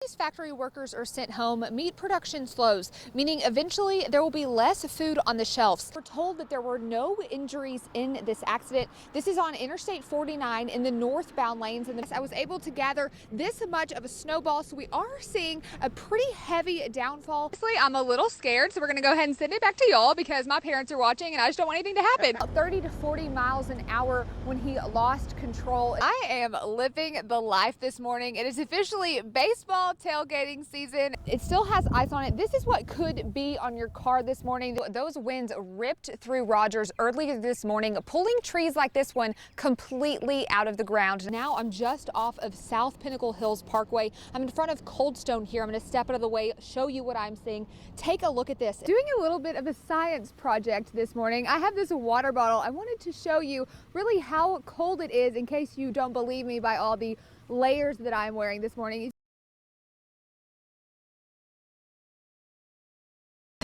These factory workers are sent home, meat production slows, meaning eventually there will be less food on the shelves. We're told that there were no injuries in this accident. This is on Interstate 49 in the northbound lanes, and I was able to gather this much of a snowball, so we are seeing a pretty heavy downfall. Honestly, I'm a little scared, so we're gonna go ahead and send it back to y'all because my parents are watching and I just don't want anything to happen. 30 to 40 miles an hour when he lost control. I am living the life this morning. It is officially baseball tailgating season. It still has ice on it. This is what could be on your car this morning. Those winds ripped through Rogers earlier this morning, pulling trees like this one completely out of the ground. Now I'm just off of South Pinnacle Hills Parkway. I'm in front of Coldstone here. I'm going to step out of the way, show you what I'm seeing. Take a look at this. Doing a little bit of a science project this morning. I have this water bottle. I wanted to show you really how cold it is in case you don't believe me by all the layers that I'm wearing this morning.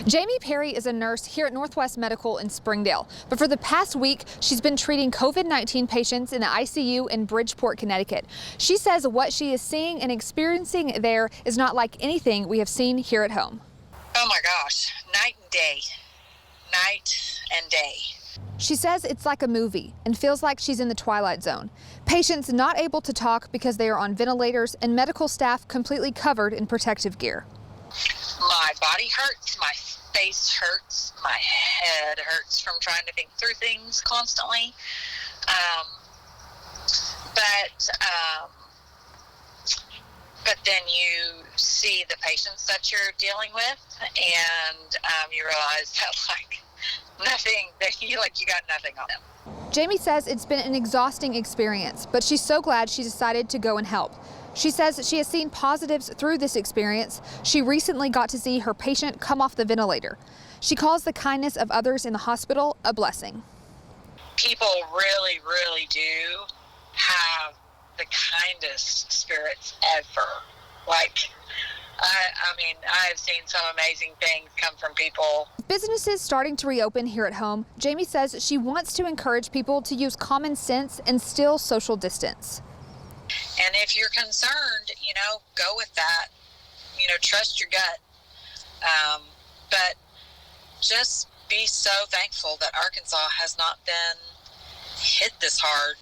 Jamie Perry is a nurse here at Northwest Medical in Springdale, but for the past week, she's been treating COVID-19 patients in the ICU in Bridgeport, Connecticut. She says what she is seeing and experiencing there is not like anything we have seen here at home. Oh my gosh, night and day, night and day. She says it's like a movie and feels like she's in the twilight zone. Patients not able to talk because they are on ventilators and medical staff completely covered in protective gear. My body hurts, my face hurts, my head hurts from trying to think through things constantly. But then you see the patients that you're dealing with, and you realize that you got nothing on them. Jamie says it's been an exhausting experience, but she's so glad she decided to go and help. She says she has seen positives through this experience. She recently got to see her patient come off the ventilator. She calls the kindness of others in the hospital a blessing. People really, really do have the kindest spirits ever. I mean, I've seen some amazing things come from people. Businesses starting to reopen here at home, Jamie says she wants to encourage people to use common sense and still social distance. And if you're concerned, go with that. Trust your gut. But just be so thankful that Arkansas has not been hit this hard.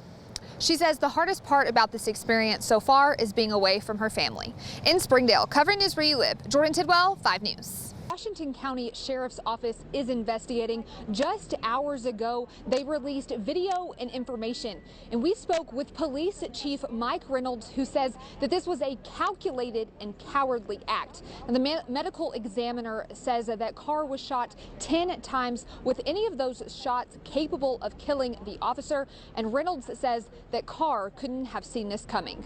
She says the hardest part about this experience so far is being away from her family. In Springdale, covering news where you live, Jordan Tidwell, 5 News. Washington County Sheriff's Office is investigating. Just hours ago, they released video and information. And we spoke with Police Chief Mike Reynolds, who says that this was a calculated and cowardly act. And the medical examiner says that car was shot 10 times, with any of those shots capable of killing the officer. And Reynolds says that Carr couldn't have seen this coming.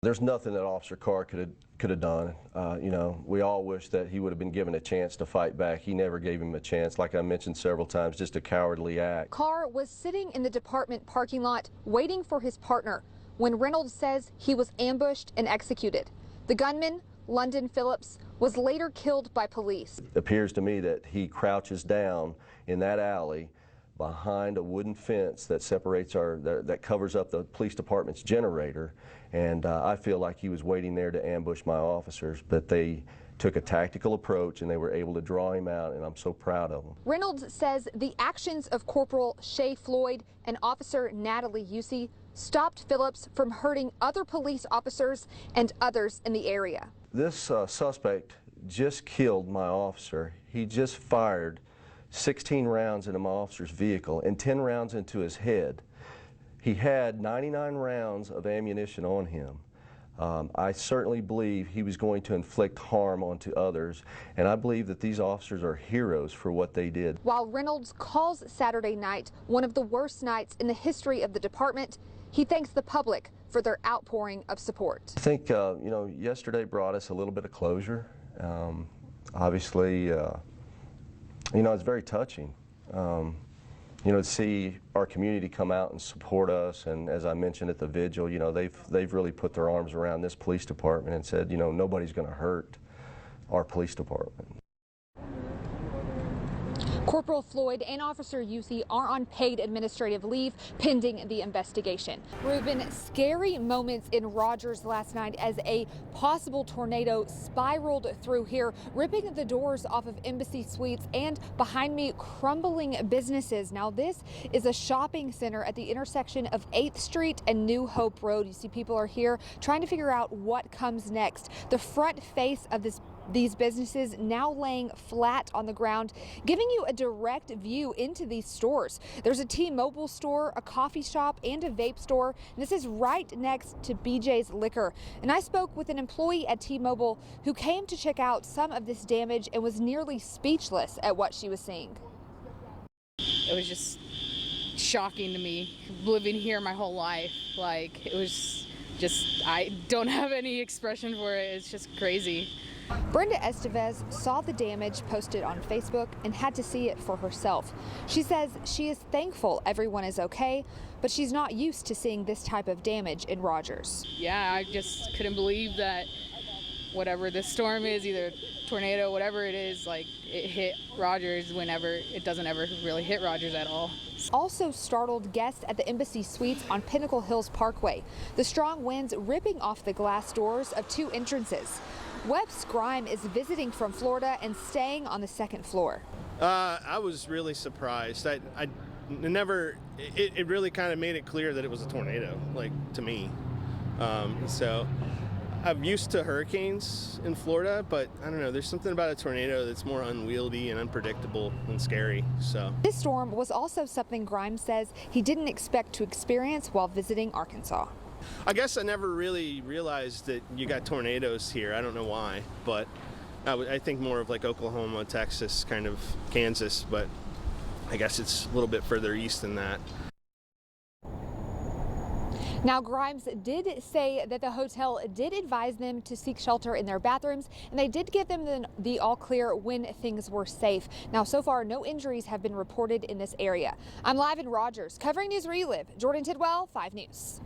There's nothing that Officer Carr could have done. We all wish that he would have been given a chance to fight back. He never gave him a chance. Like I mentioned several times, just a cowardly act. Carr was sitting in the department parking lot waiting for his partner when Reynolds says he was ambushed and executed. The gunman, London Phillips, was later killed by police. It appears to me that he crouches down in that alley behind a wooden fence that separates that covers up the police department's generator, and I feel like he was waiting there to ambush my officers, but they took a tactical approach and they were able to draw him out, and I'm so proud of them. Reynolds says the actions of Corporal Shay Floyd and Officer Natalie Usey stopped Phillips from hurting other police officers and others in the area. This suspect just killed my officer. He just fired 16 rounds into my officer's vehicle and 10 rounds into his head. He had 99 rounds of ammunition on him. I certainly believe he was going to inflict harm onto others, and I believe that these officers are heroes for what they did. While Reynolds calls Saturday night one of the worst nights in the history of the department, he thanks the public for their outpouring of support. I think, yesterday brought us a little bit of closure. Obviously, it's very touching, to see our community come out and support us. And as I mentioned at the vigil, they've really put their arms around this police department and said, nobody's going to hurt our police department. Corporal Floyd and Officer Yusi are on paid administrative leave pending the investigation. Ruben, scary moments in Rogers last night as a possible tornado spiraled through here, ripping the doors off of Embassy Suites and behind me crumbling businesses. Now this is a shopping center at the intersection of 8th Street and New Hope Road. You see people are here trying to figure out what comes next. The front face of these businesses now laying flat on the ground, giving you a direct view into these stores. There's a T-Mobile store, a coffee shop, and a vape store. And this is right next to BJ's Liquor. And I spoke with an employee at T-Mobile who came to check out some of this damage and was nearly speechless at what she was seeing. It was just shocking to me, living here my whole life. Like, it was just, I don't have any expression for it. It's just crazy. Brenda Estevez saw the damage posted on Facebook and had to see it for herself. She says she is thankful everyone is okay, but she's not used to seeing this type of damage in Rogers. Yeah, I just couldn't believe that whatever this storm is, either tornado, whatever it is, like it hit Rogers whenever it doesn't ever really hit Rogers at all. Also startled guests at the Embassy Suites on Pinnacle Hills Parkway. The strong winds ripping off the glass doors of 2 entrances. Webb Scrime is visiting from Florida and staying on the 2nd floor. I was really surprised. It really kind of made it clear that it was a tornado, like, to me. So I'm used to hurricanes in Florida, but I don't know, there's something about a tornado that's more unwieldy and unpredictable and scary. So this storm was also something Grimes says he didn't expect to experience while visiting Arkansas. I guess I never really realized that you got tornadoes here. I don't know why, but I think more of like Oklahoma, Texas, kind of Kansas, but I guess it's a little bit further east than that. Now, Grimes did say that the hotel did advise them to seek shelter in their bathrooms, and they did give them the all clear when things were safe. Now, so far, no injuries have been reported in this area. I'm live in Rogers, covering news where you live. Jordan Tidwell, 5 News.